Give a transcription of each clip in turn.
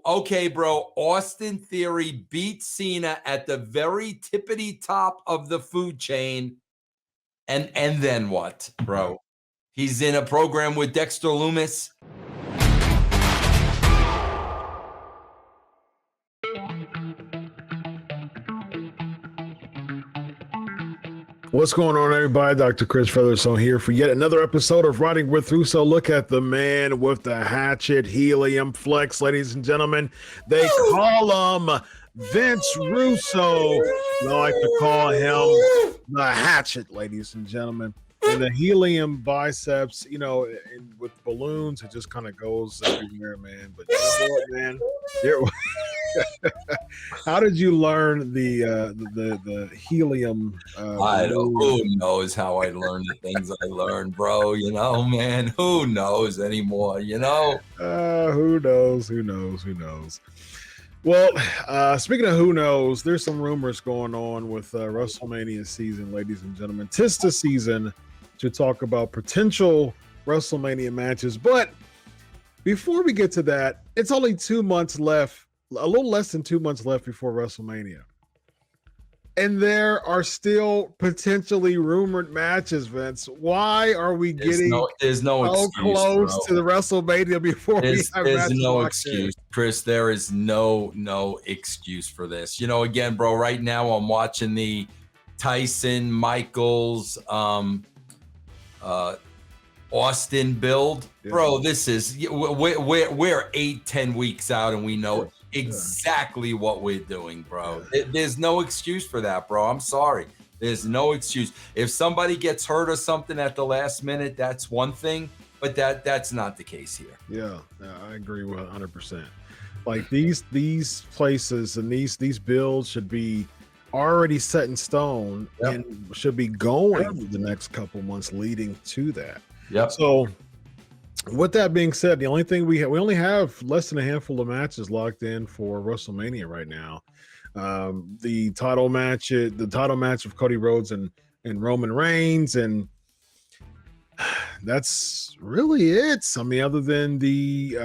okay, bro, Austin Theory beat Cena at the very tippity top of the food chain. And then what, bro? He's in a program with Dexter Loomis. What's going on, everybody? Dr. Chris Featherstone here for yet another episode of Riding with Russo. Look at the man with the hatchet, helium flex, ladies and gentlemen. They call him Vince Russo. I like to call him the hatchet, ladies and gentlemen. And the helium biceps, you know, and with balloons, it just kind of goes everywhere, man. But you know what, man? How did you learn the helium? Who knows how I learned the things I learned, bro? You know, man, who knows anymore? You know, who knows? Well, speaking of who knows, there's some rumors going on with WrestleMania season, ladies and gentlemen. 'Tis the season to talk about potential WrestleMania matches. But before we get to that, it's only 2 months left, a little less than 2 months left before WrestleMania. And there are still potentially rumored matches, Vince. Why are we getting there's no so excuse, close bro. to the WrestleMania before we have There's matches no locked excuse, in? Chris. There is no excuse for this. You know, again, bro, right now I'm watching the Tyson Michaels Austin build. Yeah. Bro, this is we're 8-10 weeks out and we know exactly what we're doing, bro. There's no excuse for that, bro. I'm sorry. There's no excuse. If somebody gets hurt or something at the last minute, that's one thing, but that's not the case here. Yeah, I agree with 100%. Like these places and these builds should be already set in stone and should be going for the next couple months leading to that. Yep. So with that being said, the only thing we only have less than a handful of matches locked in for WrestleMania right now. The title match of Cody Rhodes and Roman Reigns, and that's really it. I mean, other than the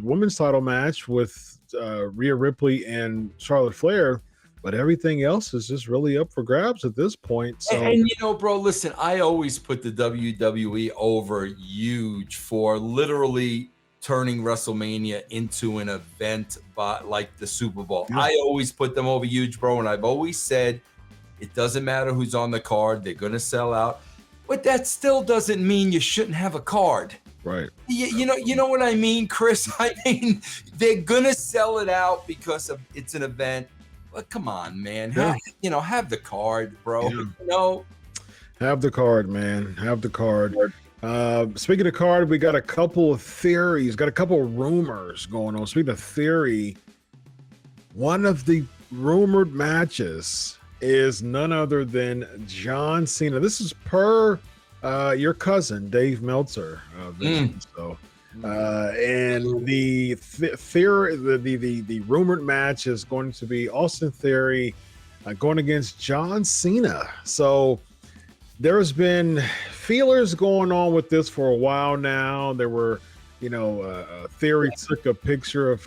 women's title match with Rhea Ripley and Charlotte Flair, but everything else is just really up for grabs at this point. So, and you know, bro, listen, I always put the WWE over huge for literally turning WrestleMania into an event like the Super Bowl. Yeah. I always put them over huge, bro, and I've always said it doesn't matter who's on the card, they're going to sell out. But that still doesn't mean you shouldn't have a card. Right. You know what I mean, Chris? I mean, they're going to sell it out because it's an event. But come on, man. Have the card, bro. Yeah. You know? Have the card, man. Have the card. Speaking of card, we got a couple of theories, got a couple of rumors going on. Speaking of theory, one of the rumored matches is none other than John Cena. This is per your cousin, Dave Meltzer. So, and the theory, the rumored match is going to be Austin Theory going against John Cena. So there's been feelers going on with this for a while now. There were, Theory took a picture of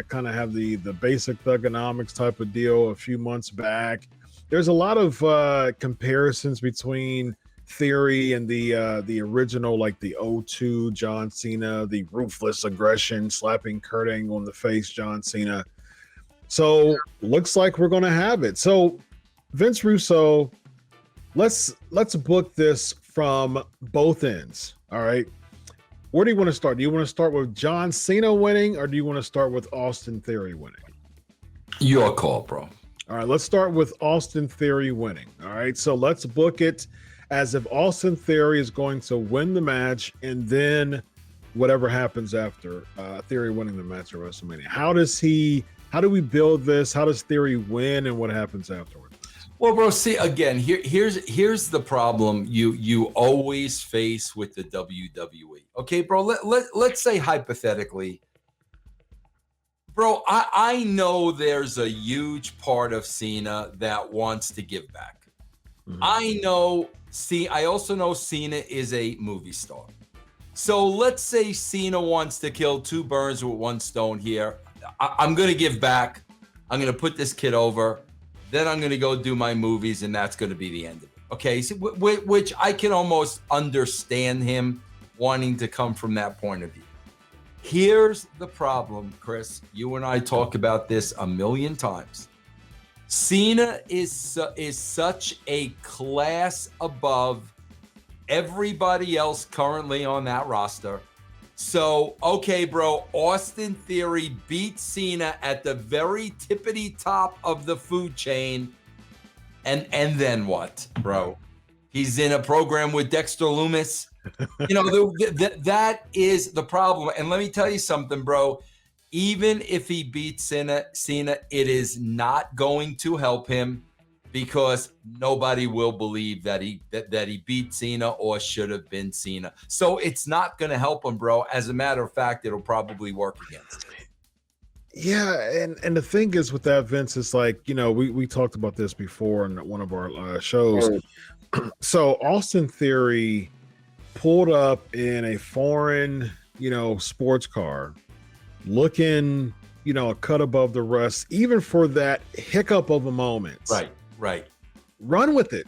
kind of have the basic thugonomics type of deal a few months back. There's a lot of comparisons between Theory and the original, like the 02 John Cena, the ruthless aggression, slapping Kurt Angle in the face John Cena. So looks like we're going to have it. So Vince Russo, let's book this from both ends. All right. Where do you want to start? Do you want to start with John Cena winning, or do you want to start with Austin Theory winning? Your call, bro. All right, let's start with Austin Theory winning. All right, so let's book it as if Austin Theory is going to win the match, and then whatever happens after Theory winning the match at WrestleMania. How do we build this? How does Theory win, and what happens afterwards? Well, bro, see, again, here's the problem you always face with the WWE. Okay, bro, let's say hypothetically, bro, I know there's a huge part of Cena that wants to give back. Mm-hmm. I also know Cena is a movie star. So let's say Cena wants to kill two birds with one stone here. I'm going to give back. I'm going to put this kid over. Then I'm going to go do my movies, and that's going to be the end of it. Okay, so, which I can almost understand him wanting to come from that point of view. Here's the problem, Chris. You and I talk about this a million times. Cena is such a class above everybody else currently on that roster. So, okay, bro, Austin Theory beat Cena at the very tippity top of the food chain. And then what, bro? He's in a program with Dexter Lumis. You know, that is the problem. And let me tell you something, bro. Even if he beats Cena, it is not going to help him because nobody will believe that he beat Cena or should have been Cena. So it's not going to help him, bro. As a matter of fact, it'll probably work against him. Yeah, and the thing is with that, Vince, is like, you know, we talked about this before in one of our shows. So Austin Theory pulled up in a foreign, you know, sports car, looking, you know, a cut above the rest, even for that hiccup of a moment. Right. Run with it.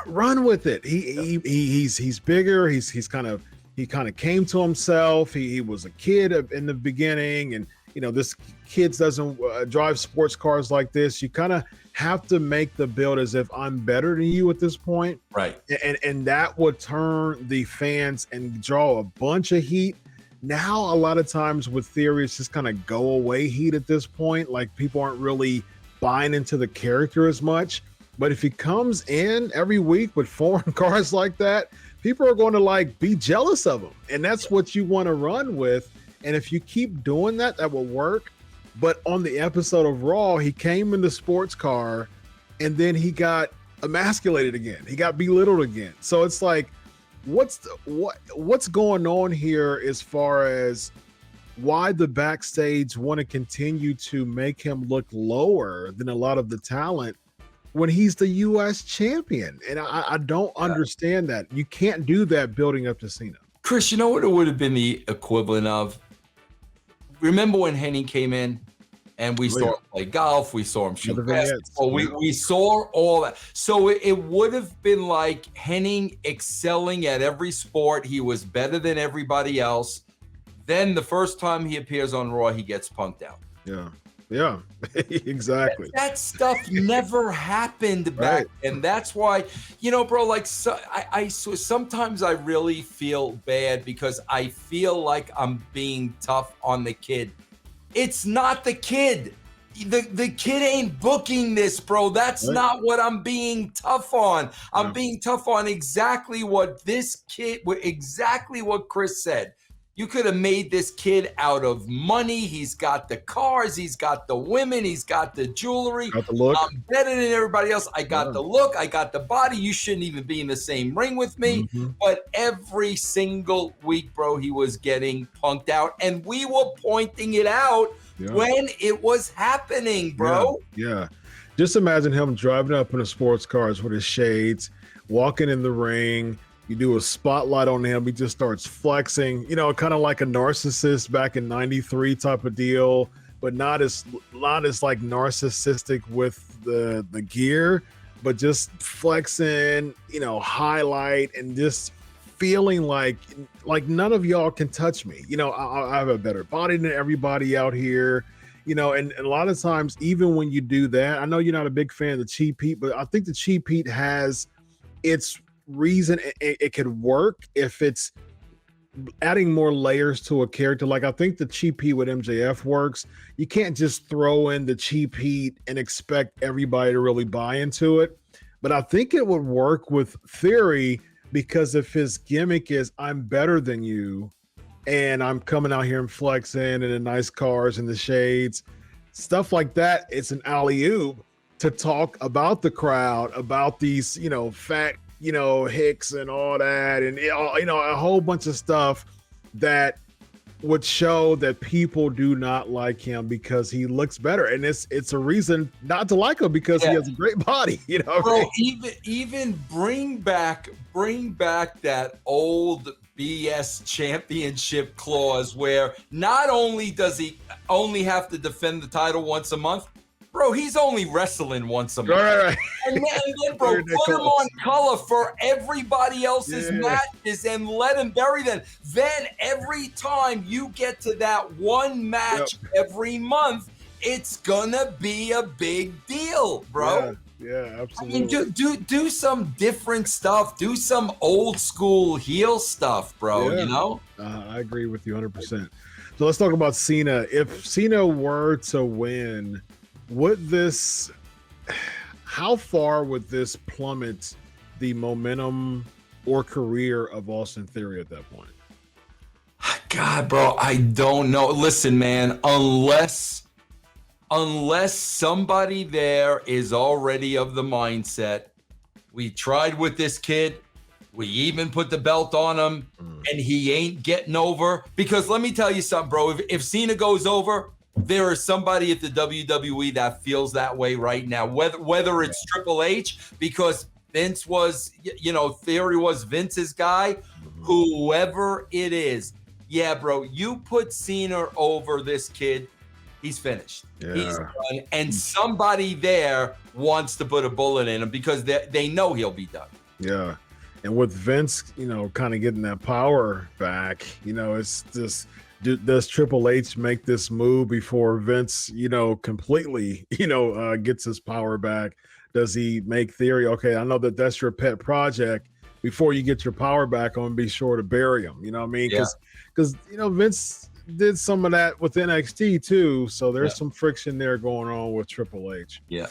Run with it. He's bigger. He kind of came to himself. He was a kid in the beginning, and you know, this kid doesn't drive sports cars like this. You kind of have to make the build as if I'm better than you at this point. Right. And that would turn the fans and draw a bunch of heat. Now, a lot of times with Theory, it's just kind of go away heat at this point. Like people aren't really buying into the character as much. But if he comes in every week with foreign cars like that, people are going to like be jealous of him. And that's what you want to run with. And if you keep doing that, that will work. But on the episode of Raw, he came in the sports car and then he got emasculated again. He got belittled again. So it's like, what's going on here as far as why the backstage want to continue to make him look lower than a lot of the talent when he's the U.S. champion? And I don't understand that. You can't do that building up to Cena. Chris, you know what it would have been the equivalent of? Remember when Henning came in and we saw him play golf, we saw him shoot basketball, we saw all that. So it would have been like Henning excelling at every sport. He was better than everybody else. Then the first time he appears on Raw, he gets punked out. Yeah, exactly. That stuff never happened back, and that's why, you know, bro. Like, I sometimes I really feel bad because I feel like I'm being tough on the kid. It's not the kid. The kid ain't booking this, bro. That's not what I'm being tough on. I'm being tough on exactly what this kid, exactly what Chris said. You could have made this kid out of money. He's got the cars. He's got the women. He's got the jewelry. Got the look. I'm better than everybody else. I got the look. I got the body. You shouldn't even be in the same ring with me. But every single week, bro, he was getting punked out. And we were pointing it out when it was happening, bro. Yeah. Just imagine him driving up in a sports car with his shades, walking in the ring. You do a spotlight on him. He just starts flexing, you know, kind of like a narcissist back in '93 type of deal, but not as like narcissistic with the gear, but just flexing, you know, highlight and just feeling like none of y'all can touch me. You know, I have a better body than everybody out here, you know, and a lot of times, even when you do that, I know you're not a big fan of the cheap heat, but I think the cheap heat has its reason. It could work if it's adding more layers to a character. Like I think the cheap heat with MJF works. You can't just throw in the cheap heat and expect everybody to really buy into it. But I think it would work with Theory because if his gimmick is I'm better than you and I'm coming out here and flexing in the nice cars and the shades, stuff like that, it's an alley-oop to talk about the crowd, about these, you know, fat, you know, hicks and all that, and you know, a whole bunch of stuff that would show that people do not like him because he looks better, and it's a reason not to like him because he has a great body, you know. Bro, even bring back that old BS championship clause where not only does he only have to defend the title once a month, bro, he's only wrestling once a month. Right. And then bro, put him on color for everybody else's matches and let him bury them. Then every time you get to that one match every month, it's gonna be a big deal, bro. Yeah, absolutely. I mean, do some different stuff. Do some old school heel stuff, bro. You know? I agree with you 100%. So let's talk about Cena. If Cena were to win, how far would this plummet the momentum or career of Austin Theory at that point? God, bro, I don't know. Listen, man, unless somebody there is already of the mindset, we tried with this kid, we even put the belt on him, and he ain't getting over. Because let me tell you something, bro. If Cena goes over, there is somebody at the WWE that feels that way right now. Whether it's Triple H, because Vince was, Theory was Vince's guy, whoever it is. Yeah, bro, you put Cena over this kid, he's finished. He's done. And somebody there wants to put a bullet in him because they know he'll be done. Yeah. And with Vince, kind of getting that power back, it's just, does Triple H make this move before Vince, completely, gets his power back? Does he make Theory, okay, I know that's your pet project. Before you get your power back, I'm going to be sure to bury him. You know what I mean? Because, Vince did some of that with NXT too. So there's some friction there going on with Triple H. Yeah.